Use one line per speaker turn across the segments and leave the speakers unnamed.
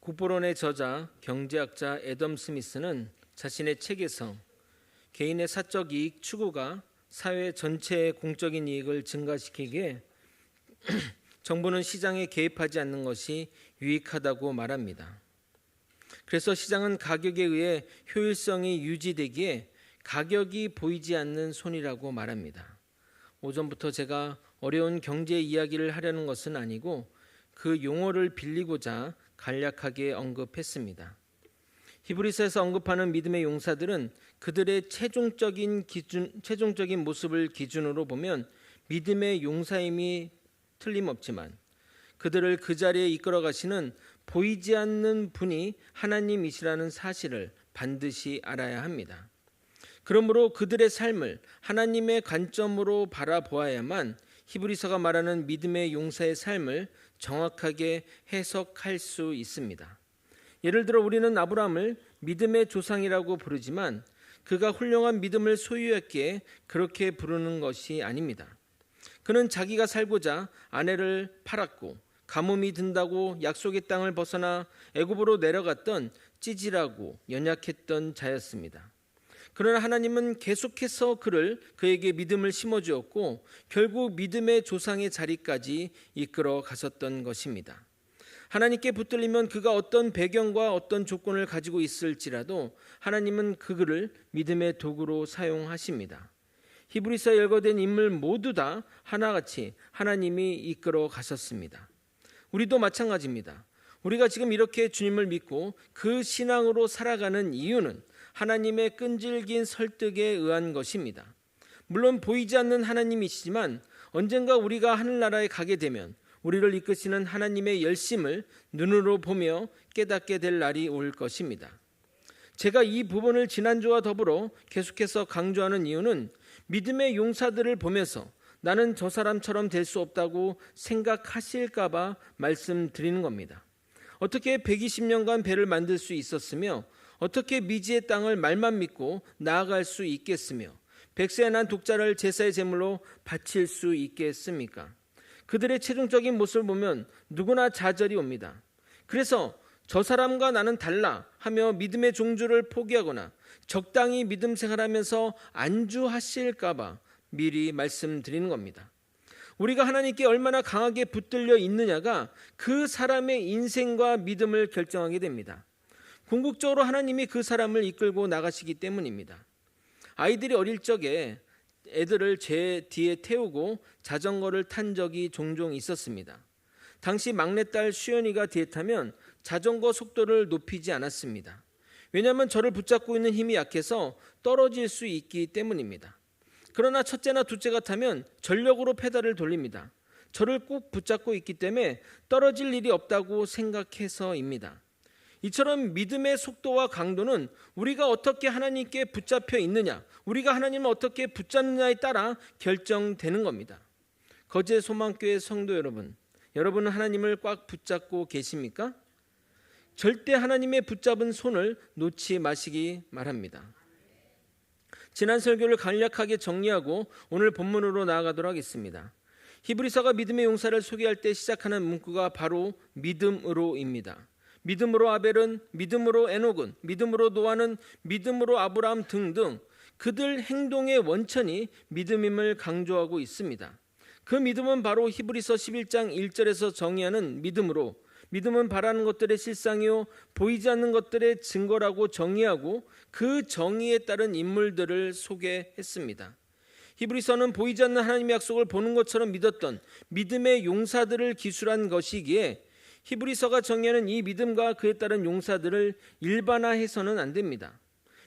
국보론의 저자 경제학자 애덤 스미스는 자신의 책에서 개인의 사적 이익 추구가 사회 전체의 공적인 이익을 증가시키기에 정부는 시장에 개입하지 않는 것이 유익하다고 말합니다. 그래서 시장은 가격에 의해 효율성이 유지되기에 가격이 보이지 않는 손이라고 말합니다. 오전부터 제가 어려운 경제 이야기를 하려는 것은 아니고 그 용어를 빌리고자 간략하게 언급했습니다. 히브리서에서 언급하는 믿음의 용사들은 그들의 최종적인 모습을 기준으로 보면 믿음의 용사임이 틀림없지만 그들을 그 자리에 이끌어 가시는 보이지 않는 분이 하나님이시라는 사실을 반드시 알아야 합니다. 그러므로 그들의 삶을 하나님의 관점으로 바라보아야만 히브리서가 말하는 믿음의 용사의 삶을 정확하게 해석할 수 있습니다. 예를 들어 우리는 아브라함을 믿음의 조상이라고 부르지만 그가 훌륭한 믿음을 소유했기에 그렇게 부르는 것이 아닙니다. 그는 자기가 살고자 아내를 팔았고 가뭄이 든다고 약속의 땅을 벗어나 애굽으로 내려갔던 찌질하고 연약했던 자였습니다. 그러나 하나님은 계속해서 그에게 믿음을 심어주었고 결국 믿음의 조상의 자리까지 이끌어 갔었던 것입니다. 하나님께 붙들리면 그가 어떤 배경과 어떤 조건을 가지고 있을지라도 하나님은 그를 믿음의 도구로 사용하십니다. 히브리서에 열거된 인물 모두 다 하나같이 하나님이 이끌어 가셨습니다. 우리도 마찬가지입니다. 우리가 지금 이렇게 주님을 믿고 그 신앙으로 살아가는 이유는 하나님의 끈질긴 설득에 의한 것입니다. 물론 보이지 않는 하나님이시지만 언젠가 우리가 하늘나라에 가게 되면 우리를 이끄시는 하나님의 열심을 눈으로 보며 깨닫게 될 날이 올 것입니다. 제가 이 부분을 지난주와 더불어 계속해서 강조하는 이유는 믿음의 용사들을 보면서 나는 저 사람처럼 될 수 없다고 생각하실까 봐 말씀드리는 겁니다. 어떻게 120년간 배를 만들 수 있었으며 어떻게 미지의 땅을 말만 믿고 나아갈 수 있겠으며 백세에 난 독자를 제사의 제물로 바칠 수 있겠습니까? 그들의 최종적인 모습을 보면 누구나 좌절이 옵니다. 그래서 저 사람과 나는 달라 하며 믿음의 종주를 포기하거나 적당히 믿음 생활하면서 안주하실까 봐 미리 말씀드리는 겁니다. 우리가 하나님께 얼마나 강하게 붙들려 있느냐가 그 사람의 인생과 믿음을 결정하게 됩니다. 궁극적으로 하나님이 그 사람을 이끌고 나가시기 때문입니다. 아이들이 어릴 적에 애들을 제 뒤에 태우고 자전거를 탄 적이 종종 있었습니다. 당시 막내딸 수연이가 뒤에 타면 자전거 속도를 높이지 않았습니다. 왜냐하면 저를 붙잡고 있는 힘이 약해서 떨어질 수 있기 때문입니다. 그러나 첫째나 둘째가 타면 전력으로 페달을 돌립니다. 저를 꼭 붙잡고 있기 때문에 떨어질 일이 없다고 생각해서입니다. 이처럼 믿음의 속도와 강도는 우리가 어떻게 하나님께 붙잡혀 있느냐, 우리가 하나님을 어떻게 붙잡느냐에 따라 결정되는 겁니다. 거제 소망교회 성도 여러분, 여러분은 하나님을 꽉 붙잡고 계십니까? 절대 하나님의 붙잡은 손을 놓지 마시기 바랍니다. 지난 설교를 간략하게 정리하고 오늘 본문으로 나아가도록 하겠습니다. 히브리서가 믿음의 용사를 소개할 때 시작하는 문구가 바로 믿음으로입니다. 믿음으로 아벨은, 믿음으로 에녹은, 믿음으로 노아는, 믿음으로 아브라함 등등 그들 행동의 원천이 믿음임을 강조하고 있습니다. 그 믿음은 바로 히브리서 11장 1절에서 정의하는 믿음으로 믿음은 바라는 것들의 실상이요 보이지 않는 것들의 증거라고 정의하고 그 정의에 따른 인물들을 소개했습니다. 히브리서는 보이지 않는 하나님의 약속을 보는 것처럼 믿었던 믿음의 용사들을 기술한 것이기에 히브리서가 정의하는 이 믿음과 그에 따른 용사들을 일반화해서는 안 됩니다.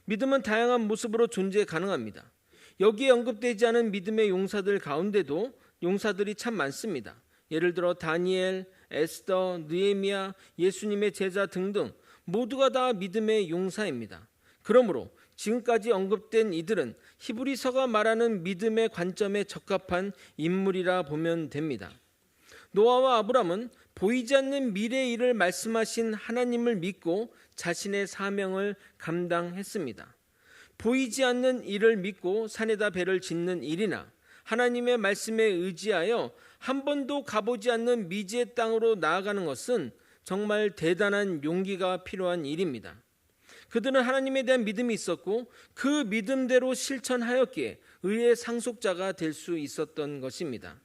믿음은 다양한 모습으로 존재 가능합니다. 여기에 언급되지 않은 믿음의 용사들 가운데도 용사들이 참 많습니다. 예를 들어 다니엘, 에스더, 느헤미야, 예수님의 제자 등등 모두가 다 믿음의 용사입니다. 그러므로 지금까지 언급된 이들은 히브리서가 말하는 믿음의 관점에 적합한 인물이라 보면 됩니다. 노아와 아브람은 보이지 않는 미래의 일을 말씀하신 하나님을 믿고 자신의 사명을 감당했습니다. 보이지 않는 일을 믿고 산에다 배를 짓는 일이나 하나님의 말씀에 의지하여 한 번도 가보지 않는 미지의 땅으로 나아가는 것은 정말 대단한 용기가 필요한 일입니다. 그들은 하나님에 대한 믿음이 있었고 그 믿음대로 실천하였기에 의의 상속자가 될 수 있었던 것입니다.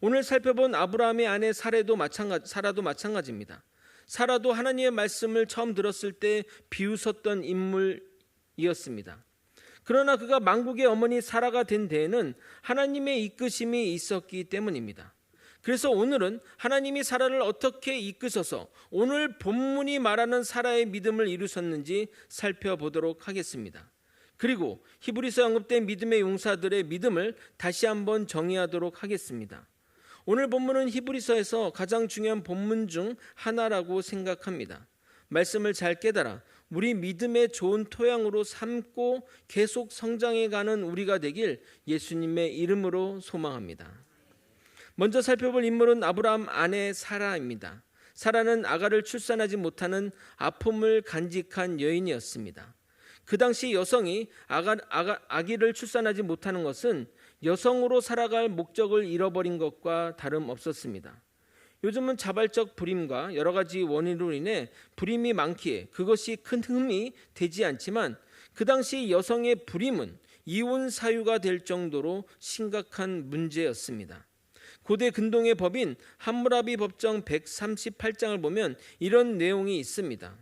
오늘 살펴본 아브라함의 아내 사라도 마찬가지입니다. 사라도 하나님의 말씀을 처음 들었을 때 비웃었던 인물이었습니다. 그러나 그가 만국의 어머니 사라가 된 데에는 하나님의 이끄심이 있었기 때문입니다. 그래서 오늘은 하나님이 사라를 어떻게 이끄셔서 오늘 본문이 말하는 사라의 믿음을 이루셨는지 살펴보도록 하겠습니다. 그리고 히브리서 언급된 믿음의 용사들의 믿음을 다시 한번 정의하도록 하겠습니다. 오늘 본문은 히브리서에서 가장 중요한 본문 중 하나라고 생각합니다. 말씀을 잘 깨달아 우리 믿음의 좋은 토양으로 삼고 계속 성장해가는 우리가 되길 예수님의 이름으로 소망합니다. 먼저 살펴볼 인물은 아브라함 아내 사라입니다. 사라는 아가를 출산하지 못하는 아픔을 간직한 여인이었습니다. 그 당시 여성이 아기를 출산하지 못하는 것은 여성으로 살아갈 목적을 잃어버린 것과 다름없었습니다. 요즘은 자발적 불임과 여러 가지 원인으로 인해 불임이 많기에 그것이 큰 흠이 되지 않지만 그 당시 여성의 불임은 이혼 사유가 될 정도로 심각한 문제였습니다. 고대 근동의 법인 함무라비 법정 138장을 보면 이런 내용이 있습니다.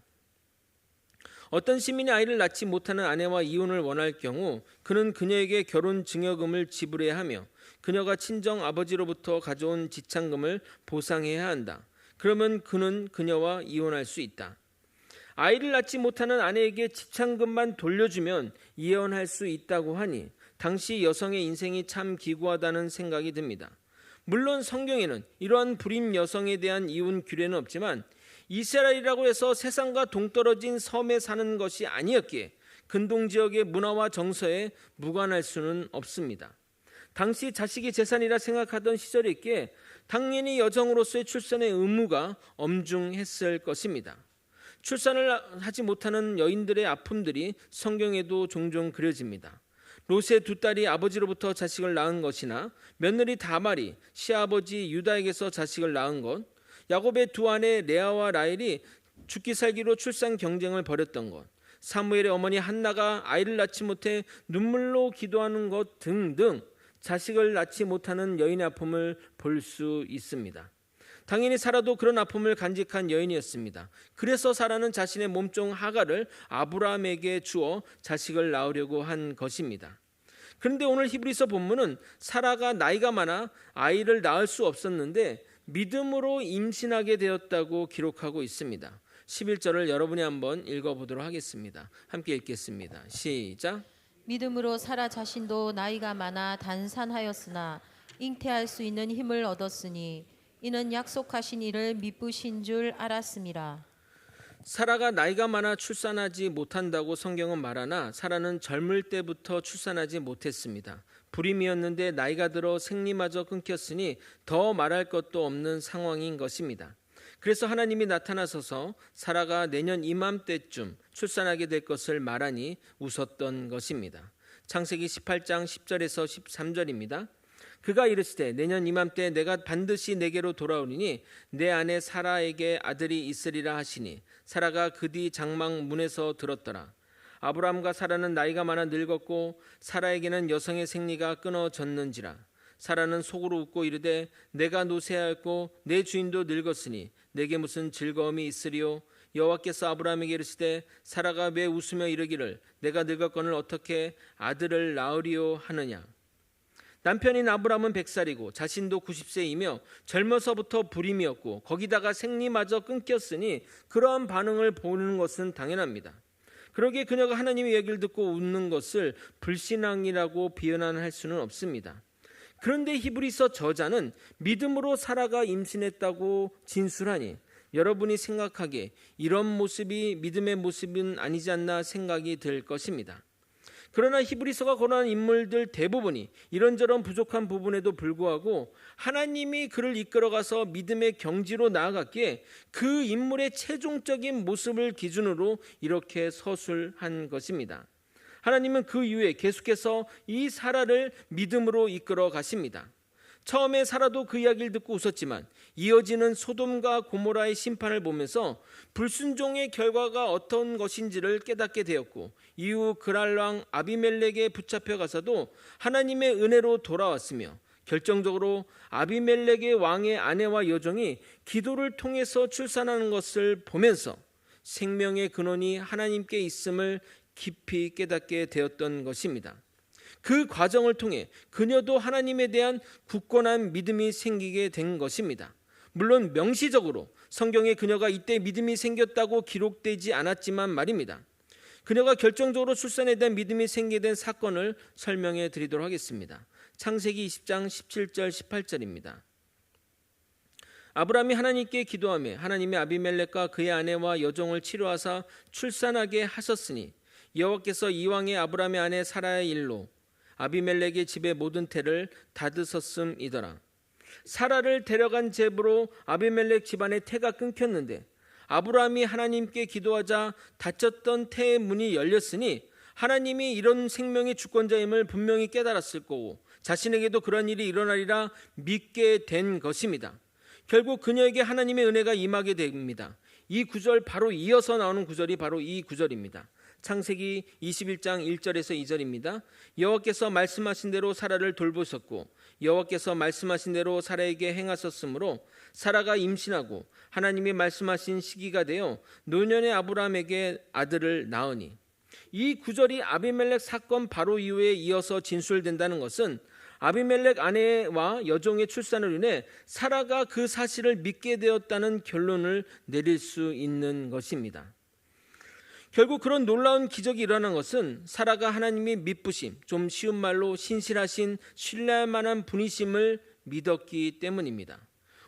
어떤 시민이 아이를 낳지 못하는 아내와 이혼을 원할 경우 그는 그녀에게 결혼 증여금을 지불해야 하며 그녀가 친정 아버지로부터 가져온 지참금을 보상해야 한다. 그러면 그는 그녀와 이혼할 수 있다. 아이를 낳지 못하는 아내에게 지참금만 돌려주면 이혼할 수 있다고 하니 당시 여성의 인생이 참 기구하다는 생각이 듭니다. 물론 성경에는 이러한 불임 여성에 대한 이혼 규례는 없지만 이스라엘이라고 해서 세상과 동떨어진 섬에 사는 것이 아니었기에 근동 지역의 문화와 정서에 무관할 수는 없습니다. 당시 자식이 재산이라 생각하던 시절이기에 당연히 여성으로서의 출산의 의무가 엄중했을 것입니다. 출산을 하지 못하는 여인들의 아픔들이 성경에도 종종 그려집니다. 롯의 두 딸이 아버지로부터 자식을 낳은 것이나 며느리 다말이 시아버지 유다에게서 자식을 낳은 것, 야곱의 두 아내 레아와 라헬이 죽기 살기로 출산 경쟁을 벌였던 것, 사무엘의 어머니 한나가 아이를 낳지 못해 눈물로 기도하는 것 등등 자식을 낳지 못하는 여인의 아픔을 볼 수 있습니다. 당연히 사라도 그런 아픔을 간직한 여인이었습니다. 그래서 사라는 자신의 몸종 하갈을 아브라함에게 주어 자식을 낳으려고 한 것입니다. 그런데 오늘 히브리서 본문은 사라가 나이가 많아 아이를 낳을 수 없었는데 믿음으로 임신하게 되었다고 기록하고 있습니다. 11절을 여러분이 한번 읽어보도록 하겠습니다. 함께 읽겠습니다. 시작.
믿음으로 사라 자신도 나이가 많아 단산하였으나 잉태할 수 있는 힘을 얻었으니 이는 약속하신 이를 미쁘신 줄 알았음이라.
사라가 나이가 많아 출산하지 못한다고 성경은 말하나 사라는 젊을 때부터 출산하지 못했습니다. 불임이었는데 나이가 들어 생리마저 끊겼으니 더 말할 것도 없는 상황인 것입니다. 그래서 하나님이 나타나셔서 사라가 내년 이맘때쯤 출산하게 될 것을 말하니 웃었던 것입니다. 창세기 18장 10절에서 13절입니다. 그가 이르시되 내년 이맘때 내가 반드시 내게로 돌아오리니 내 아내 사라에게 아들이 있으리라 하시니 사라가 그 뒤 장막 문에서 들었더라. 아브라함과 사라는 나이가 많아 늙었고 사라에게는 여성의 생리가 끊어졌는지라. 사라는 속으로 웃고 이르되 내가 노쇠하였고 내 주인도 늙었으니 내게 무슨 즐거움이 있으리요. 여호와께서 아브라함에게 이르시되 사라가 왜 웃으며 이르기를 내가 늙었거늘 어떻게 아들을 낳으리요 하느냐. 남편인 아브라함은 100살이고 자신도 90세이며 젊어서부터 불임이었고 거기다가 생리마저 끊겼으니 그러한 반응을 보는 것은 당연합니다. 그러기에 그녀가 하나님의 얘기를 듣고 웃는 것을 불신앙이라고 비난할 수는 없습니다. 그런데 히브리서 저자는 믿음으로 사라가 임신했다고 진술하니 여러분이 생각하기에 이런 모습이 믿음의 모습은 아니지 않나 생각이 들 것입니다. 그러나 히브리서가 거론한 인물들 대부분이 이런저런 부족한 부분에도 불구하고 하나님이 그를 이끌어가서 믿음의 경지로 나아갔기에 그 인물의 최종적인 모습을 기준으로 이렇게 서술한 것입니다. 하나님은 그 이후에 계속해서 이 사라를 믿음으로 이끌어 가십니다. 처음에 사라도 그 이야기를 듣고 웃었지만 이어지는 소돔과 고모라의 심판을 보면서 불순종의 결과가 어떤 것인지를 깨닫게 되었고, 이후 그랄 왕 아비멜렉에 붙잡혀 가서도 하나님의 은혜로 돌아왔으며, 결정적으로 아비멜렉의 왕의 아내와 여종이 기도를 통해서 출산하는 것을 보면서 생명의 근원이 하나님께 있음을 깊이 깨닫게 되었던 것입니다. 그 과정을 통해 그녀도 하나님에 대한 굳건한 믿음이 생기게 된 것입니다. 물론 명시적으로 성경에 그녀가 이때 믿음이 생겼다고 기록되지 않았지만 말입니다. 그녀가 결정적으로 출산에 대한 믿음이 생기게 된 사건을 설명해 드리도록 하겠습니다. 창세기 20장 17절 18절입니다. 아브라함이 하나님께 기도하며 하나님의 아비멜렉과 그의 아내와 여종을 치료하사 출산하게 하셨으니 여호와께서 이왕의 아브라함의 아내 사라의 일로 아비멜렉의 집의 모든 태를 닫으셨음이더라. 사라를 데려간 제부로 아비멜렉 집안의 태가 끊겼는데 아브라함이 하나님께 기도하자 닫혔던 태의 문이 열렸으니 하나님이 이런 생명의 주권자임을 분명히 깨달았을 거고 자신에게도 그런 일이 일어나리라 믿게 된 것입니다. 결국 그녀에게 하나님의 은혜가 임하게 됩니다. 이 구절 바로 이어서 나오는 구절이 바로 이 구절입니다. 창세기 21장 1절에서 2절입니다. 여호와께서 말씀하신 대로 사라를 돌보셨고 여호와께서 말씀하신 대로 사라에게 행하셨으므로 사라가 임신하고 하나님이 말씀하신 시기가 되어 노년의 아브라함에게 아들을 낳으니, 이 구절이 아비멜렉 사건 바로 이후에 이어서 진술된다는 것은 아비멜렉 아내와 여종의 출산으로 인해 사라가 그 사실을 믿게 되었다는 결론을 내릴 수 있는 것입니다. 결국 그런 놀라운 기적이 일어난 것은 사라가 하나님이 믿으심, 좀 쉬운 말로 신실하신 신뢰할 만한 분이심을 믿었기 때문입니다.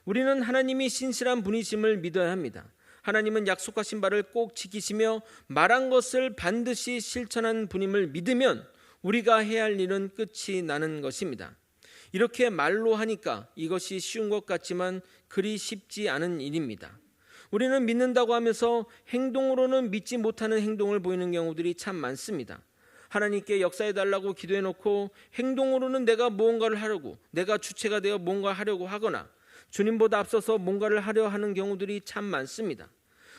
우리는 하나님이 신실한 분이심을 믿어야 합니다. 하나님은 약속하신 바를 꼭 지키시며 말한 것을 반드시 실천한 분임을 믿으면 우리가 해야 할 일은 끝이 나는 것입니다. 이렇게 말로 하니까 이것이 쉬운 것 같지만 그리 쉽지 않은 일입니다. 우리는 믿는다고 하면서 행동으로는 믿지 못하는 행동을 보이는 경우들이 참 많습니다. 하나님께 역사해달라고 기도해놓고 행동으로는 내가 무언가를 하려고, 내가 주체가 되어 뭔가 하려고 하거나 주님보다 앞서서 뭔가를 하려 하는 경우들이 참 많습니다.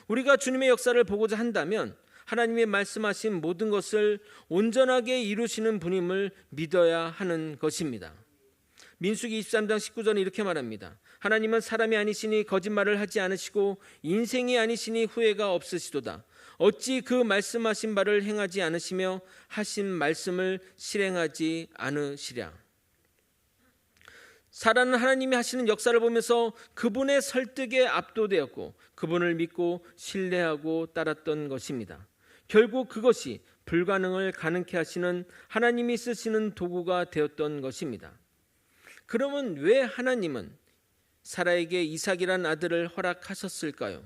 우리가 주님의 역사를 보고자 한다면 하나님의 말씀하신 모든 것을 온전하게 이루시는 분임을 믿어야 하는 것입니다. 민수기 23장 19절은 이렇게 말합니다. 하나님은 사람이 아니시니 거짓말을 하지 않으시고 인생이 아니시니 후회가 없으시도다. 어찌 그 말씀하신 바를 행하지 않으시며 하신 말씀을 실행하지 않으시랴. 사라는 하나님이 하시는 역사를 보면서 그분의 설득에 압도되었고 그분을 믿고 신뢰하고 따랐던 것입니다. 결국 그것이 불가능을 가능케 하시는 하나님이 쓰시는 도구가 되었던 것입니다. 그러면 왜 하나님은 사라에게 이삭이란 아들을 허락하셨을까요?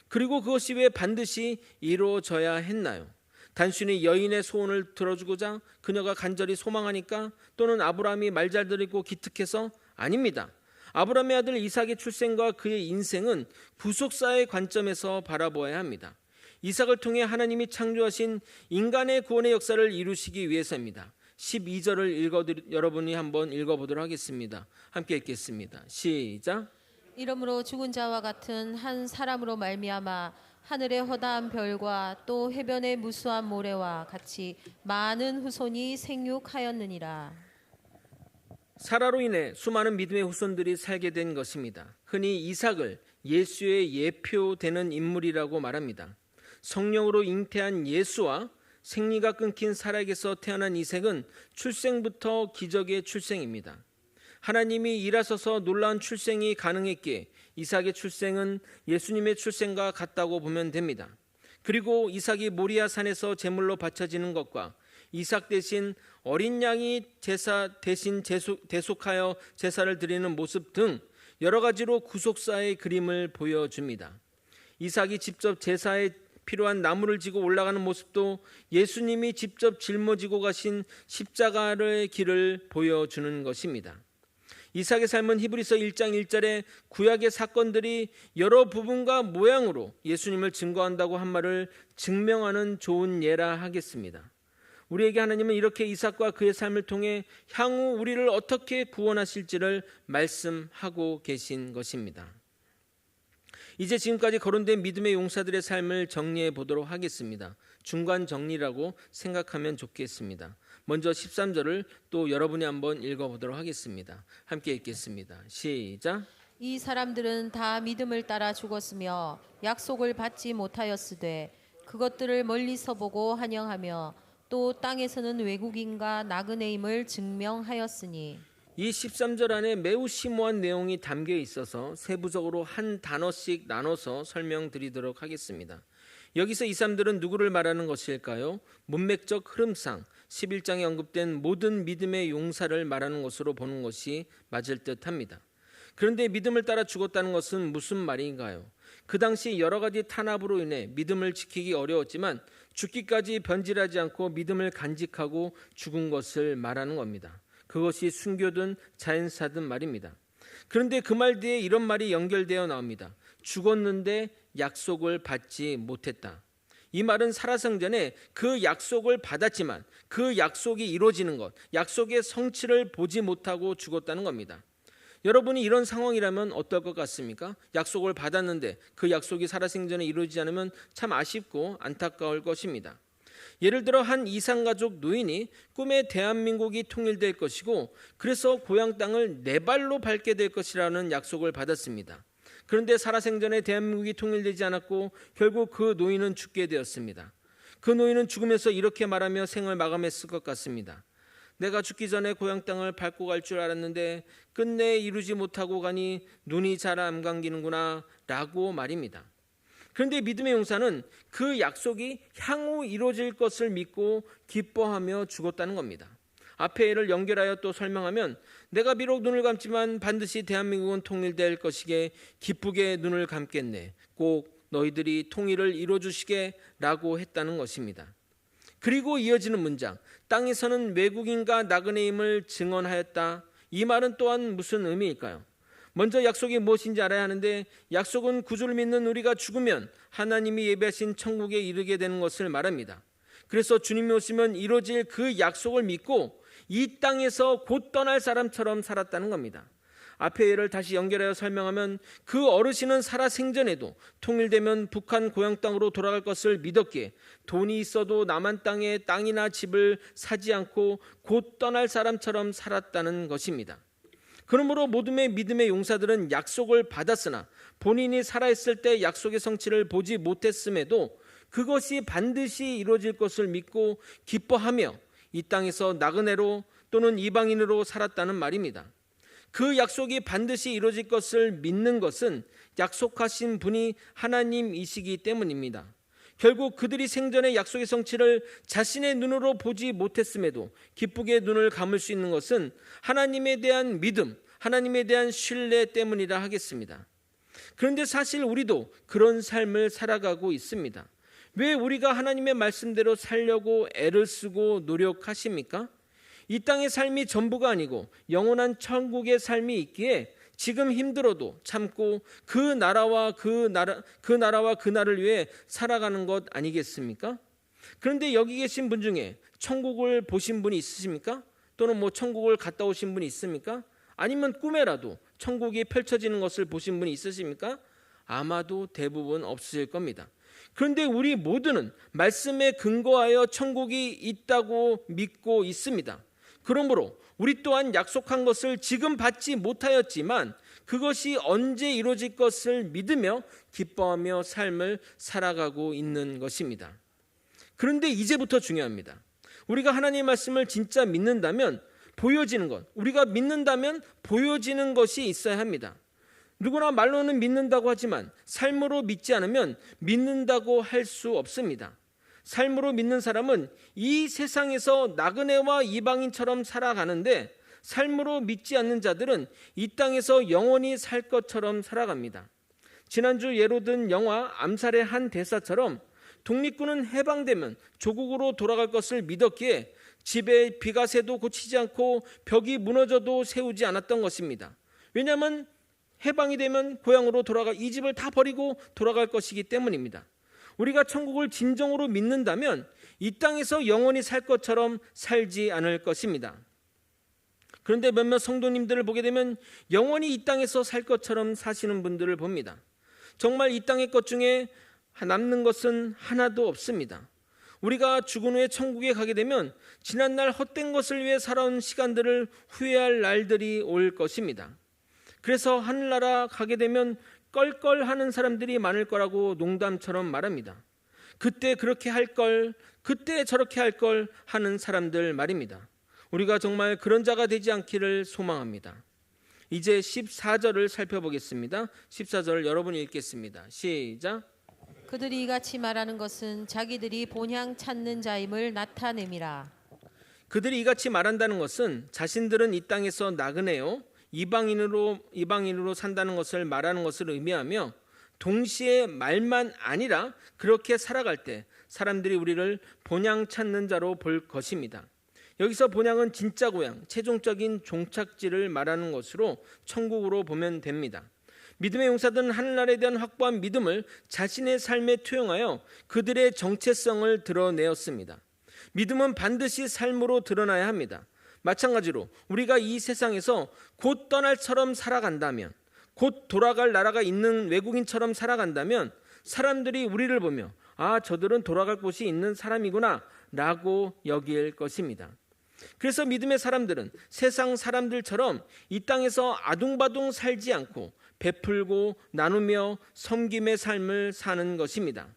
그리고 그것이 왜 반드시 이루어져야 했나요? 단순히 여인의 소원을 들어주고자 그녀가 간절히 소망하니까, 또는 아브라함이 말 잘 들고 기특해서? 아닙니다. 아브라함의 아들 이삭의 출생과 그의 인생은 구속사의 관점에서 바라보아야 합니다. 이삭을 통해 하나님이 창조하신 인간의 구원의 역사를 이루시기 위해서입니다. 12절을 여러분이 한번 읽어보도록 하겠습니다. 함께 읽겠습니다. 시작.
이러므로 죽은 자와 같은 한 사람으로 말미암아 하늘의 허다한 별과 또 해변의 무수한 모래와 같이 많은 후손이 생육하였느니라.
사라로 인해 수많은 믿음의 후손들이 살게 된 것입니다. 흔히 이삭을 예수의 예표되는 인물이라고 말합니다. 성령으로 잉태한 예수와 생리가 끊긴 사라에게서 태어난 이삭은 출생부터 기적의 출생입니다. 하나님이 일하셔서 놀라운 출생이 가능했기에 이삭의 출생은 예수님의 출생과 같다고 보면 됩니다. 그리고 이삭이 모리아 산에서 제물로 바쳐지는 것과 이삭 대신 어린 양이 제사 대신 대속하여 제사를 드리는 모습 등 여러 가지로 구속사의 그림을 보여줍니다. 이삭이 직접 제사에 필요한 나무를 지고 올라가는 모습도 예수님이 직접 짊어지고 가신 십자가의 길을 보여주는 것입니다. 이삭의 삶은 히브리서 1장 1절에 구약의 사건들이 여러 부분과 모양으로 예수님을 증거한다고 한 말을 증명하는 좋은 예라 하겠습니다. 우리에게 하나님은 이렇게 이삭과 그의 삶을 통해 향후 우리를 어떻게 구원하실지를 말씀하고 계신 것입니다. 이제 지금까지 거론된 믿음의 용사들의 삶을 정리해 보도록 하겠습니다. 중간 정리라고 생각하면 좋겠습니다. 먼저 13절을 또 여러분이 한번 읽어보도록 하겠습니다. 함께 읽겠습니다. 시작.
이 사람들은 다 믿음을 따라 죽었으며 약속을 받지 못하였으되 그것들을 멀리서 보고 환영하며 또 땅에서는 외국인과 나그네임을 증명하였으니.
이 13절 안에 매우 심오한 내용이 담겨 있어서 세부적으로 한 단어씩 나눠서 설명드리도록 하겠습니다. 여기서 이 사람들은 누구를 말하는 것일까요? 문맥적 흐름상 11장에 언급된 모든 믿음의 용사를 말하는 것으로 보는 것이 맞을 듯합니다. 그런데 믿음을 따라 죽었다는 것은 무슨 말인가요? 그 당시 여러 가지 탄압으로 인해 믿음을 지키기 어려웠지만 죽기까지 변질하지 않고 믿음을 간직하고 죽은 것을 말하는 겁니다. 그것이 순교든 자연사든 말입니다. 그런데 그 말 뒤에 이런 말이 연결되어 나옵니다. 죽었는데 약속을 받지 못했다. 이 말은 살아생전에 그 약속을 받았지만 그 약속이 이루어지는 것, 약속의 성취를 보지 못하고 죽었다는 겁니다. 여러분이 이런 상황이라면 어떨 것 같습니까? 약속을 받았는데 그 약속이 살아생전에 이루어지지 않으면 참 아쉽고 안타까울 것입니다. 예를 들어 한 이산가족 노인이 꿈에 대한민국이 통일될 것이고 그래서 고향 땅을 네 발로 밟게 될 것이라는 약속을 받았습니다. 그런데 살아생전에 대한민국이 통일되지 않았고 결국 그 노인은 죽게 되었습니다. 그 노인은 죽으면서 이렇게 말하며 생을 마감했을 것 같습니다. 내가 죽기 전에 고향 땅을 밟고 갈 줄 알았는데 끝내 이루지 못하고 가니 눈이 잘 안 감기는구나 라고 말입니다. 그런데 믿음의 용사는 그 약속이 향후 이루어질 것을 믿고 기뻐하며 죽었다는 겁니다. 앞에 이를 연결하여 또 설명하면 내가 비록 눈을 감지만 반드시 대한민국은 통일될 것이게 기쁘게 눈을 감겠네. 꼭 너희들이 통일을 이루어주시게 라고 했다는 것입니다. 그리고 이어지는 문장, 땅에서는 외국인과 나그네임을 증언하였다. 이 말은 또한 무슨 의미일까요? 먼저 약속이 무엇인지 알아야 하는데 약속은 구주를 믿는 우리가 죽으면 하나님이 예비하신 천국에 이르게 되는 것을 말합니다. 그래서 주님이 오시면 이루어질 그 약속을 믿고 이 땅에서 곧 떠날 사람처럼 살았다는 겁니다. 앞의 예를 다시 연결하여 설명하면 그 어르신은 살아생전에도 통일되면 북한 고향 땅으로 돌아갈 것을 믿었기에 돈이 있어도 남한 땅에 땅이나 집을 사지 않고 곧 떠날 사람처럼 살았다는 것입니다. 그러므로 모둠의 믿음의 용사들은 약속을 받았으나 본인이 살아있을 때 약속의 성취를 보지 못했음에도 그것이 반드시 이루어질 것을 믿고 기뻐하며 이 땅에서 나그네로 또는 이방인으로 살았다는 말입니다. 그 약속이 반드시 이루어질 것을 믿는 것은 약속하신 분이 하나님이시기 때문입니다. 결국 그들이 생전에 약속의 성취를 자신의 눈으로 보지 못했음에도 기쁘게 눈을 감을 수 있는 것은 하나님에 대한 믿음, 하나님에 대한 신뢰 때문이라 하겠습니다. 그런데 사실 우리도 그런 삶을 살아가고 있습니다. 왜 우리가 하나님의 말씀대로 살려고 애를 쓰고 노력하십니까? 이 땅의 삶이 전부가 아니고 영원한 천국의 삶이 있기에 지금 힘들어도 참고 그 나라와 그 나라를 위해 살아가는 것 아니겠습니까? 그런데 여기 계신 분 중에 천국을 보신 분이 있으십니까? 또는 천국을 갔다 오신 분이 있습니까? 아니면 꿈에라도 천국이 펼쳐지는 것을 보신 분이 있으십니까? 아마도 대부분 없으실 겁니다. 그런데 우리 모두는 말씀에 근거하여 천국이 있다고 믿고 있습니다. 그러므로 우리 또한 약속한 것을 지금 받지 못하였지만 그것이 언제 이루어질 것을 믿으며 기뻐하며 삶을 살아가고 있는 것입니다. 그런데 이제부터 중요합니다. 우리가 하나님의 말씀을 진짜 믿는다면 보여지는 것, 우리가 믿는다면 보여지는 것이 있어야 합니다. 누구나 말로는 믿는다고 하지만 삶으로 믿지 않으면 믿는다고 할 수 없습니다. 삶으로 믿는 사람은 이 세상에서 나그네와 이방인처럼 살아가는데 삶으로 믿지 않는 자들은 이 땅에서 영원히 살 것처럼 살아갑니다. 지난주 예로 든 영화 암살의 한 대사처럼 독립군은 해방되면 조국으로 돌아갈 것을 믿었기에 집에 비가 새도 고치지 않고 벽이 무너져도 세우지 않았던 것입니다. 왜냐하면 해방이 되면 고향으로 이 집을 다 버리고 돌아갈 것이기 때문입니다. 우리가 천국을 진정으로 믿는다면 이 땅에서 영원히 살 것처럼 살지 않을 것입니다. 그런데 몇몇 성도님들을 보게 되면 영원히 이 땅에서 살 것처럼 사시는 분들을 봅니다. 정말 이 땅의 것 중에 남는 것은 하나도 없습니다. 우리가 죽은 후에 천국에 가게 되면 지난날 헛된 것을 위해 살아온 시간들을 후회할 날들이 올 것입니다. 그래서 하늘나라 가게 되면 껄껄하는 사람들이 많을 거라고 농담처럼 말합니다. 그때 그렇게 할 걸, 그때 저렇게 할 걸 하는 사람들 말입니다. 우리가 정말 그런 자가 되지 않기를 소망합니다. 이제 14절을 살펴보겠습니다. 14절 여러분이 읽겠습니다. 시작.
그들이 이같이 말하는 것은 자기들이 본향 찾는 자임을 나타냄이라.
그들이 이같이 말한다는 것은 자신들은 이 땅에서 나그네요 이방인으로 산다는 것을 말하는 것을 의미하며, 동시에 말만 아니라 그렇게 살아갈 때 사람들이 우리를 본향 찾는 자로 볼 것입니다. 여기서 본향은 진짜 고향, 최종적인 종착지를 말하는 것으로 천국으로 보면 됩니다. 믿음의 용사들은 하늘나라에 대한 확고한 믿음을 자신의 삶에 투영하여 그들의 정체성을 드러내었습니다. 믿음은 반드시 삶으로 드러나야 합니다. 마찬가지로 우리가 이 세상에서 곧 떠날처럼 살아간다면, 곧 돌아갈 나라가 있는 외국인처럼 살아간다면 사람들이 우리를 보며 아, 저들은 돌아갈 곳이 있는 사람이구나 라고 여길 것입니다. 그래서 믿음의 사람들은 세상 사람들처럼 이 땅에서 아둥바둥 살지 않고 베풀고 나누며 섬김의 삶을 사는 것입니다.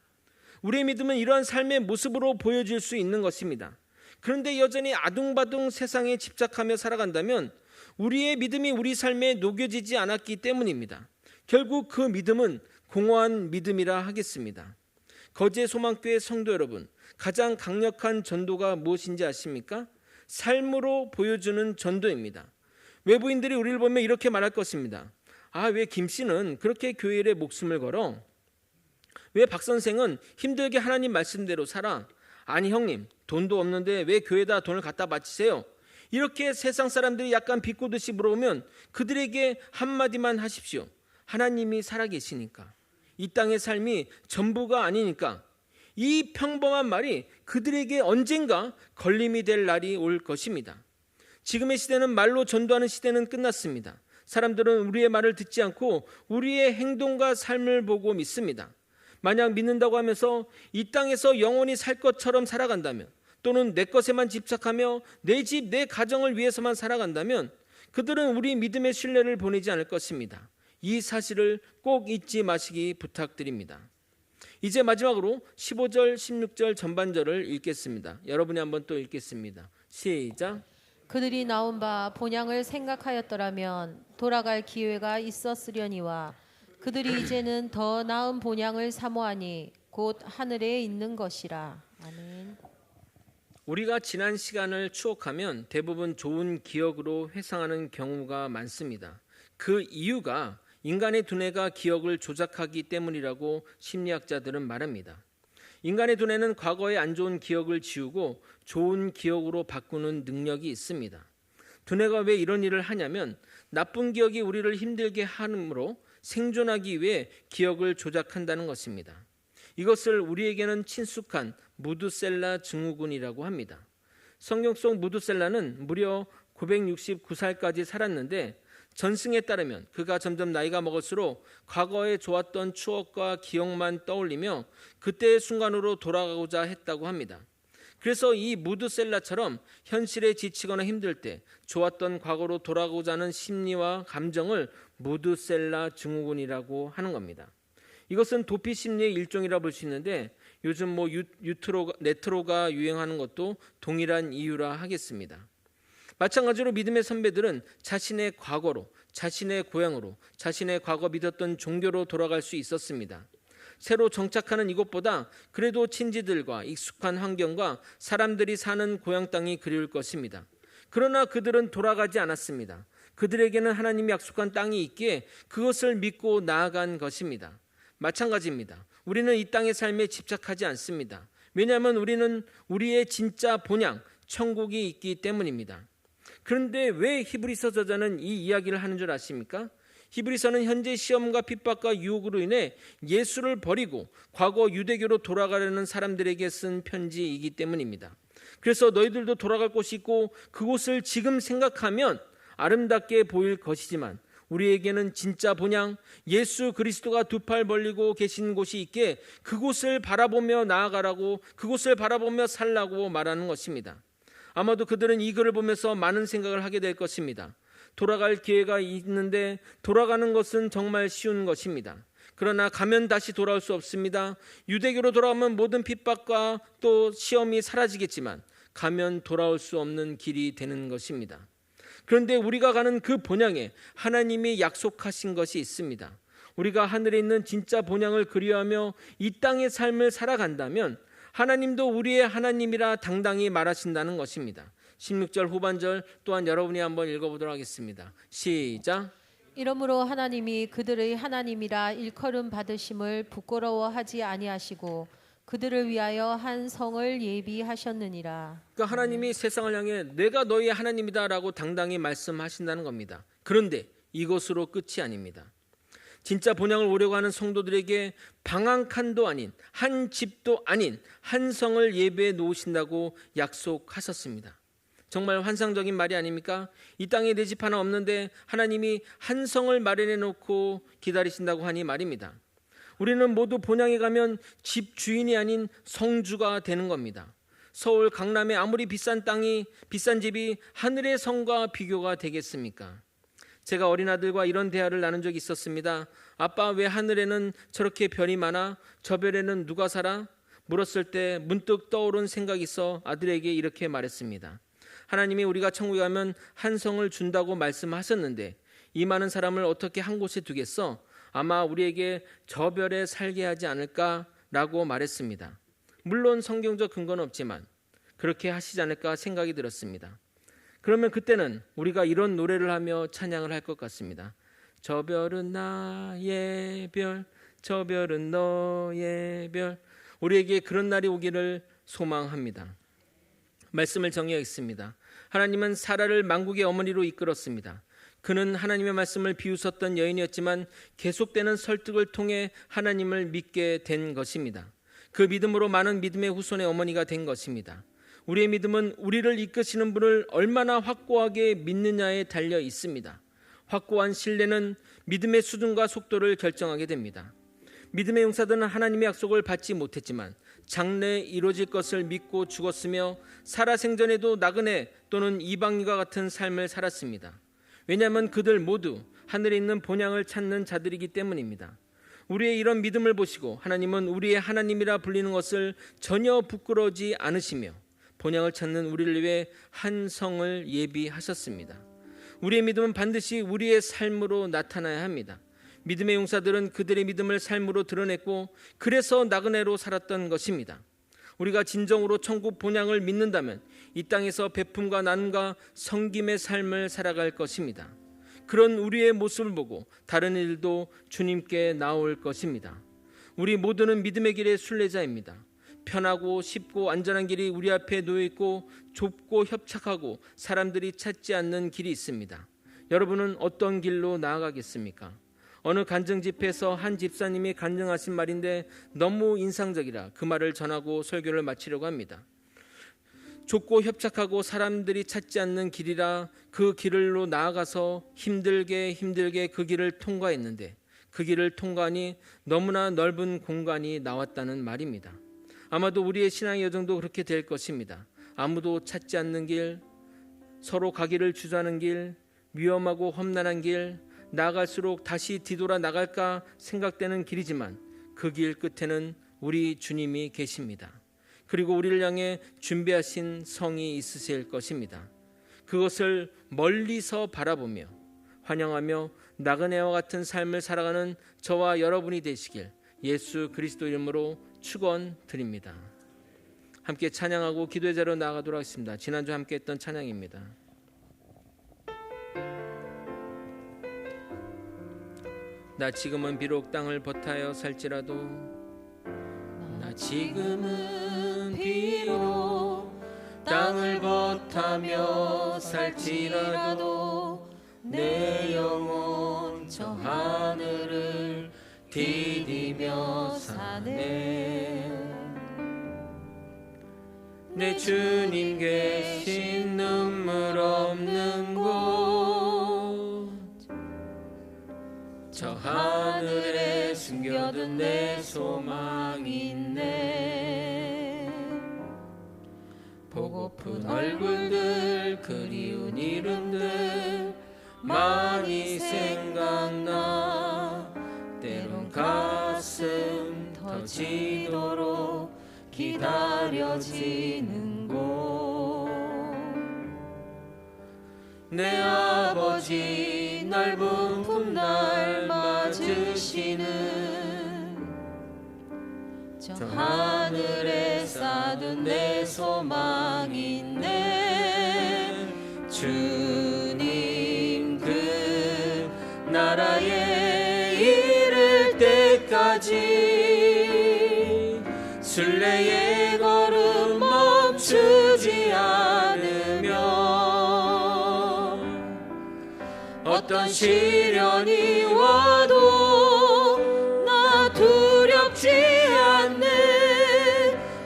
우리의 믿음은 이러한 삶의 모습으로 보여질 수 있는 것입니다. 그런데 여전히 아둥바둥 세상에 집착하며 살아간다면 우리의 믿음이 우리 삶에 녹여지지 않았기 때문입니다. 결국 그 믿음은 공허한 믿음이라 하겠습니다. 거제 소망교회 성도 여러분, 가장 강력한 전도가 무엇인지 아십니까? 삶으로 보여주는 전도입니다. 외부인들이 우리를 보면 이렇게 말할 것입니다. 아, 왜 김 씨는 그렇게 교회 일에 목숨을 걸어? 왜 박 선생은 힘들게 하나님 말씀대로 살아? 아니 형님, 돈도 없는데 왜 교회에다 돈을 갖다 바치세요? 이렇게 세상 사람들이 약간 비꼬듯이 물어보면 그들에게 한마디만 하십시오. 하나님이 살아계시니까, 이 땅의 삶이 전부가 아니니까. 이 평범한 말이 그들에게 언젠가 걸림이 될 날이 올 것입니다. 지금의 시대는 말로 전도하는 시대는 끝났습니다. 사람들은 우리의 말을 듣지 않고 우리의 행동과 삶을 보고 믿습니다. 만약 믿는다고 하면서 이 땅에서 영원히 살 것처럼 살아간다면, 또는 내 것에만 집착하며 내 집, 내 가정을 위해서만 살아간다면 그들은 우리 믿음의 신뢰를 보내지 않을 것입니다. 이 사실을 꼭 잊지 마시기 부탁드립니다. 이제 마지막으로 15절, 16절 전반절을 읽겠습니다. 여러분이 한번 또 읽겠습니다. 시작.
그들이 나온 바 본향을 생각하였더라면 돌아갈 기회가 있었으려니와 그들이 이제는 더 나은 본향을 사모하니 곧 하늘에 있는 것이라. 아멘.
우리가 지난 시간을 추억하면 대부분 좋은 기억으로 회상하는 경우가 많습니다. 그 이유가 인간의 두뇌가 기억을 조작하기 때문이라고 심리학자들은 말합니다. 인간의 두뇌는 과거의 안 좋은 기억을 지우고 좋은 기억으로 바꾸는 능력이 있습니다. 두뇌가 왜 이런 일을 하냐면 나쁜 기억이 우리를 힘들게 하므로 생존하기 위해 기억을 조작한다는 것입니다. 이것을 우리에게는 친숙한 무드셀라 증후군이라고 합니다. 성경 속 무드셀라는 무려 969살까지 살았는데, 전승에 따르면 그가 점점 나이가 먹을수록 과거에 좋았던 추억과 기억만 떠올리며 그때의 순간으로 돌아가고자 했다고 합니다. 그래서 이 무드셀라처럼 현실에 지치거나 힘들 때 좋았던 과거로 돌아가고자 하는 심리와 감정을 무드셀라 증후군이라고 하는 겁니다. 이것은 도피 심리의 일종이라 볼 수 있는데, 요즘 네트로가 유행하는 것도 동일한 이유라 하겠습니다. 마찬가지로 믿음의 선배들은 자신의 과거로, 자신의 고향으로, 자신의 과거 믿었던 종교로 돌아갈 수 있었습니다. 새로 정착하는 이곳보다 그래도 친지들과 익숙한 환경과 사람들이 사는 고향 땅이 그리울 것입니다. 그러나 그들은 돌아가지 않았습니다. 그들에게는 하나님이 약속한 땅이 있기에 그것을 믿고 나아간 것입니다. 마찬가지입니다. 우리는 이 땅의 삶에 집착하지 않습니다. 왜냐하면 우리는 우리의 진짜 본향, 천국이 있기 때문입니다. 그런데 왜 히브리서 저자는 이 이야기를 하는 줄 아십니까? 히브리서는 현재 시험과 핍박과 유혹으로 인해 예수를 버리고 과거 유대교로 돌아가려는 사람들에게 쓴 편지이기 때문입니다. 그래서 너희들도 돌아갈 곳이 있고 그곳을 지금 생각하면 아름답게 보일 것이지만 우리에게는 진짜 본향 예수 그리스도가 두 팔 벌리고 계신 곳이 있기에 그곳을 바라보며 나아가라고, 그곳을 바라보며 살라고 말하는 것입니다. 아마도 그들은 이 글을 보면서 많은 생각을 하게 될 것입니다. 돌아갈 기회가 있는데 돌아가는 것은 정말 쉬운 것입니다. 그러나 가면 다시 돌아올 수 없습니다. 유대교로 돌아오면 모든 핍박과 또 시험이 사라지겠지만 가면 돌아올 수 없는 길이 되는 것입니다. 그런데 우리가 가는 그 본향에 하나님이 약속하신 것이 있습니다. 우리가 하늘에 있는 진짜 본향을 그리워하며 이 땅의 삶을 살아간다면 하나님도 우리의 하나님이라 당당히 말하신다는 것입니다. 16절 후반절 또한 여러분이 한번 읽어보도록 하겠습니다. 시작.
이러므로 하나님이 그들의 하나님이라 일컬음 받으심을 부끄러워하지 아니하시고 그들을 위하여 한 성을 예비하셨느니라.
그러니까 하나님이 세상을 향해 내가 너희의 하나님이다라고 당당히 말씀하신다는 겁니다. 그런데 이것으로 끝이 아닙니다. 진짜 본향을 오려고 하는 성도들에게 방 한 칸도 아닌, 한 집도 아닌 한 성을 예배해 놓으신다고 약속하셨습니다. 정말 환상적인 말이 아닙니까? 이 땅에 내 집 하나 없는데 하나님이 한 성을 마련해 놓고 기다리신다고 하니 말입니다. 우리는 모두 본향에 가면 집 주인이 아닌 성주가 되는 겁니다. 서울 강남에 아무리 비싼 집이 하늘의 성과 비교가 되겠습니까? 제가 어린 아들과 이런 대화를 나눈 적이 있었습니다. 아빠, 왜 하늘에는 저렇게 별이 많아? 저 별에는 누가 살아? 물었을 때 문득 떠오른 생각이 있어 아들에게 이렇게 말했습니다. 하나님이 우리가 천국에 가면 한 성을 준다고 말씀하셨는데 이 많은 사람을 어떻게 한 곳에 두겠어? 아마 우리에게 저 별에 살게 하지 않을까라고 말했습니다. 물론 성경적 근거는 없지만 그렇게 하시지 않을까 생각이 들었습니다. 그러면 그때는 우리가 이런 노래를 하며 찬양을 할 것 같습니다. 저 별은 나의 별, 저 별은 너의 별. 우리에게 그런 날이 오기를 소망합니다. 말씀을 정리하겠습니다. 하나님은 사라를 만국의 어머니로 이끌었습니다. 그는 하나님의 말씀을 비웃었던 여인이었지만 계속되는 설득을 통해 하나님을 믿게 된 것입니다. 그 믿음으로 많은 믿음의 후손의 어머니가 된 것입니다. 우리의 믿음은 우리를 이끄시는 분을 얼마나 확고하게 믿느냐에 달려 있습니다. 확고한 신뢰는 믿음의 수준과 속도를 결정하게 됩니다. 믿음의 용사들은 하나님의 약속을 받지 못했지만 장래에 이루어질 것을 믿고 죽었으며 살아생전에도 나그네 또는 이방인과 같은 삶을 살았습니다. 왜냐하면 그들 모두 하늘에 있는 본향을 찾는 자들이기 때문입니다. 우리의 이런 믿음을 보시고 하나님은 우리의 하나님이라 불리는 것을 전혀 부끄러워하지 않으시며 본향을 찾는 우리를 위해 한 성을 예비하셨습니다. 우리의 믿음은 반드시 우리의 삶으로 나타나야 합니다. 믿음의 용사들은 그들의 믿음을 삶으로 드러냈고 그래서 나그네로 살았던 것입니다. 우리가 진정으로 천국 본향을 믿는다면 이 땅에서 베품과 나눔과 섬김의 삶을 살아갈 것입니다. 그런 우리의 모습을 보고 다른 이들도 주님께 나올 것입니다. 우리 모두는 믿음의 길의 순례자입니다. 편하고 쉽고 안전한 길이 우리 앞에 놓여 있고 좁고 협착하고 사람들이 찾지 않는 길이 있습니다. 여러분은 어떤 길로 나아가겠습니까? 어느 간증 집회에서 한 집사님이 간증하신 말인데 너무 인상적이라 그 말을 전하고 설교를 마치려고 합니다. 좁고 협착하고 사람들이 찾지 않는 길이라 그 길로 나아가서 힘들게 그 길을 통과했는데 그 길을 통과하니 너무나 넓은 공간이 나왔다는 말입니다. 아마도 우리의 신앙의 여정도 그렇게 될 것입니다. 아무도 찾지 않는 길, 서로 가기를 주저하는 길, 위험하고 험난한 길, 나아갈수록 다시 뒤돌아 나갈까 생각되는 길이지만 그 길 끝에는 우리 주님이 계십니다. 그리고 우리를 향해 준비하신 성이 있으실 것입니다. 그것을 멀리서 바라보며 환영하며 나그네와 같은 삶을 살아가는 저와 여러분이 되시길 예수 그리스도 이름으로 축원드립니다. 함께 찬양하고 기도의 자리로 나아가도록 하겠습니다. 지난주 함께 했던 찬양입니다. 나 지금은 비록 땅을 버타여 살지라도 나 지금은 비록 땅을 버타며 살지라도 내 영혼 저 안에 내 주님 계신 눈물 없는 곳, 저 하늘에 숨겨둔 내 소망이 있네. 보고픈 얼굴들, 그리운 이름들 많이 생각나. 때론 가슴 터지도록 기다려지는 곳, 내 아버지 넓은 품날 맞으시는 저 하늘에 쌓은 내 소망이 있네. 주님 그 나라에 이를 때까지 순례의 걸음 멈추지 않으며, 어떤 시련이 와도 나 두렵지 않네.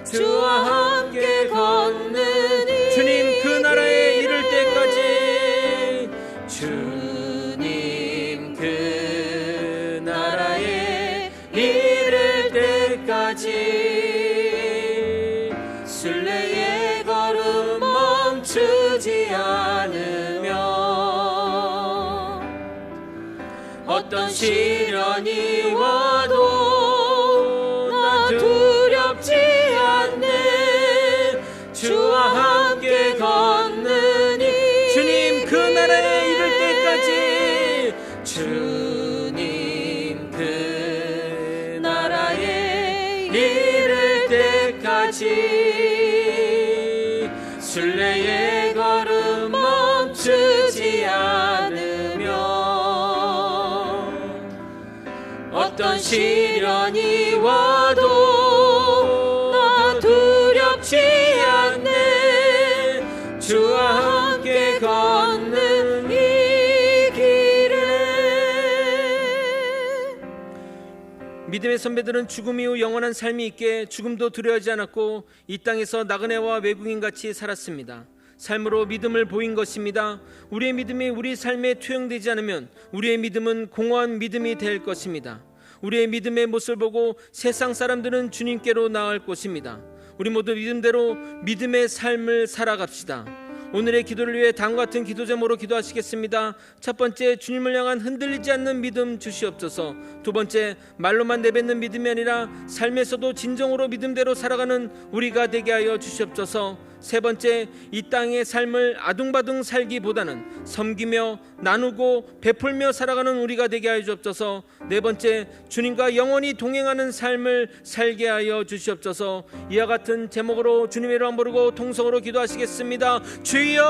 주와 함께 걷는 이 주님 그 나라에 이를 때까지, 주님 그 나라에 이를 때까지 순례의 걸음 멈추지 않으며, 어떤 시련이 와도 나 두렵지 않네. 주와 함께 걷는 이 주님 그 나라에 이를 때까지, 주님 그 나라에 이를 때까지 순례의 걸음 멈추지 않으며, 어떤 시련이 와도 나 두렵지 않네. 주와 함께 걷는 이 길에. 믿음의 선배들은 죽음 이후 영원한 삶이 있게 죽음도 두려워하지 않았고 이 땅에서 나그네와 외국인같이 살았습니다. 삶으로 믿음을 보인 것입니다. 우리의 믿음이 우리 삶에 투영되지 않으면 우리의 믿음은 공허한 믿음이 될 것입니다. 우리의 믿음의 모습을 보고 세상 사람들은 주님께로 나아갈 것입니다. 우리 모두 믿음대로 믿음의 삶을 살아갑시다. 오늘의 기도를 위해 다음과 같은 기도 제목으로 기도하시겠습니다. 첫 번째, 주님을 향한 흔들리지 않는 믿음 주시옵소서. 두 번째, 말로만 내뱉는 믿음이 아니라 삶에서도 진정으로 믿음대로 살아가는 우리가 되게 하여 주시옵소서. 세 번째, 이 땅의 삶을 아둥바둥 살기보다는 섬기며 나누고 베풀며 살아가는 우리가 되게 하여 주옵소서. 네 번째, 주님과 영원히 동행하는 삶을 살게 하여 주시옵소서. 이와 같은 제목으로 주님의 이름 부르고 통성으로 기도하시겠습니다. 주여!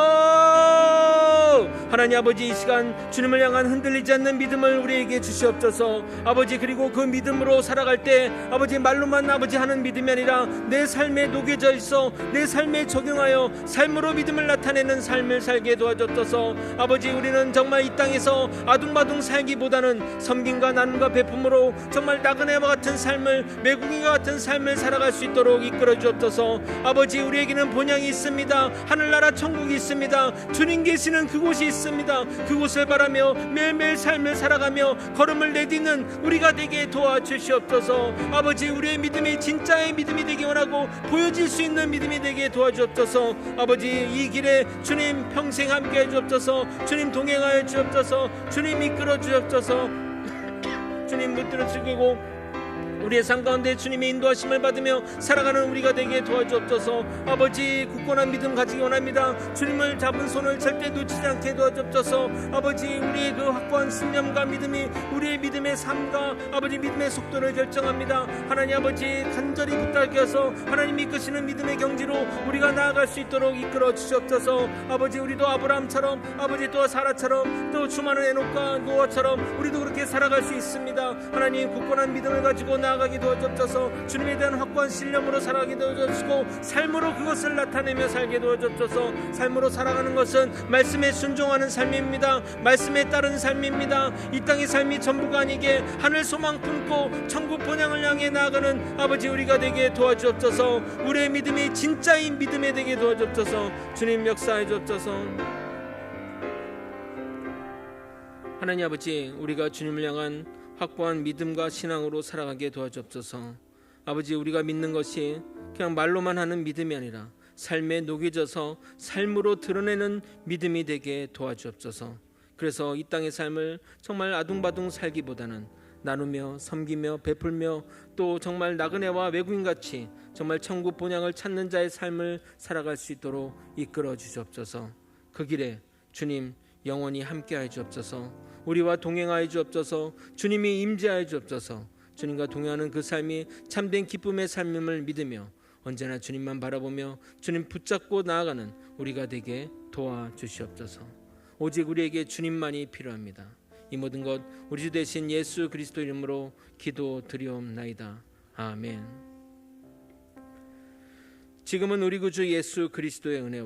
하나님 아버지, 이 시간 주님을 향한 흔들리지 않는 믿음을 우리에게 주시옵소서. 아버지, 그리고 그 믿음으로 살아갈 때 아버지 말로만 아버지 하는 믿음이 아니라 내 삶에 녹여져 있어 내 삶에 적용하여 삶으로 믿음을 나타내는 삶을 살게 도와주옵소서. 아버지, 우리는 정말 이 땅에서 아둥바둥 살기보다는 섬김과 나눔과 베품으로 정말 나그네와 같은 삶을, 외국인과 같은 삶을 살아갈 수 있도록 이끌어 주옵소서. 아버지, 우리에게는 본향이 있습니다. 하늘나라 천국이 있습니다. 주님 계시는 그곳이 있습니다. 그곳을 바라며 매일매일 삶을 살아가며 걸음을 내딛는 우리가 되게 도와주시옵소서. 아버지, 우리의 믿음이 진짜의 믿음이 되기 원하고 보여질 수 있는 믿음이 되게 도와주옵소서. 아버지, 이 길에 주님 평생 함께 해주옵소서. 주님 동행하여 주옵소서. 주님 이끌어 주옵소서. 주님 붙들어 주시고 우리의 삶 가운데 주님의 인도하심을 받으며 살아가는 우리가 되게 도와주옵소서. 아버지, 굳건한 믿음 가지기 원합니다. 주님을 잡은 손을 절대 놓치지 않게 도와주옵소서. 아버지, 우리의 그 확고한 신념과 믿음이 우리의 믿음의 삶과 아버지 믿음의 속도를 결정합니다. 하나님 아버지, 간절히 부탁해서 하나님 이끄시는 믿음의 경지로 우리가 나아갈 수 있도록 이끌어 주시옵소서. 아버지, 우리도 아브라함처럼 아버지 또 사라처럼 또 수많은 에녹과 노아처럼 우리도 그렇게 살아갈 수 있습니다. 하나님, 굳건한 믿음을 가지고 붙잡고 나아가게 도와주옵소서. 주님에 대한 확고한 신념으로 살아가게 도와주옵시고 삶으로 그것을 나타내며 살게 도와주옵소서. 삶으로 살아가는 것은 말씀에 순종하는 삶입니다. 말씀에 따른 삶입니다. 이 땅의 삶이 전부가 아니게 하늘 소망 품고 천국 본향을 향해 나아가는 아버지 우리가 되게 도와주옵소서. 우리의 믿음이 진짜인 믿음에 되게 도와주옵소서. 주님 역사해 주옵소서. 하나님 아버지, 우리가 주님을 향한 확고한 믿음과 신앙으로 살아가게 도와주옵소서. 아버지, 우리가 믿는 것이 그냥 말로만 하는 믿음이 아니라 삶에 녹여져서 삶으로 드러내는 믿음이 되게 도와주옵소서. 그래서 이 땅의 삶을 정말 아둥바둥 살기보다는 나누며 섬기며 베풀며 또 정말 나그네와 외국인같이 정말 천국 본향을 찾는 자의 삶을 살아갈 수 있도록 이끌어 주시옵소서. 그 길에 주님 영원히 함께하여 주옵소서. 우리와 동행하여 주옵소서. 주님이 임재하여 주옵소서. 주님과 동행하는 그 삶이 참된 기쁨의 삶임을 믿으며 언제나 주님만 바라보며 주님 붙잡고 나아가는 우리가 되게 도와주시옵소서. 오직 우리에게 주님만이 필요합니다. 이 모든 것 우리 주 되신 예수 그리스도 이름으로 기도드리옵나이다. 아멘. 지금은 우리 구주 예수 그리스도의 은혜와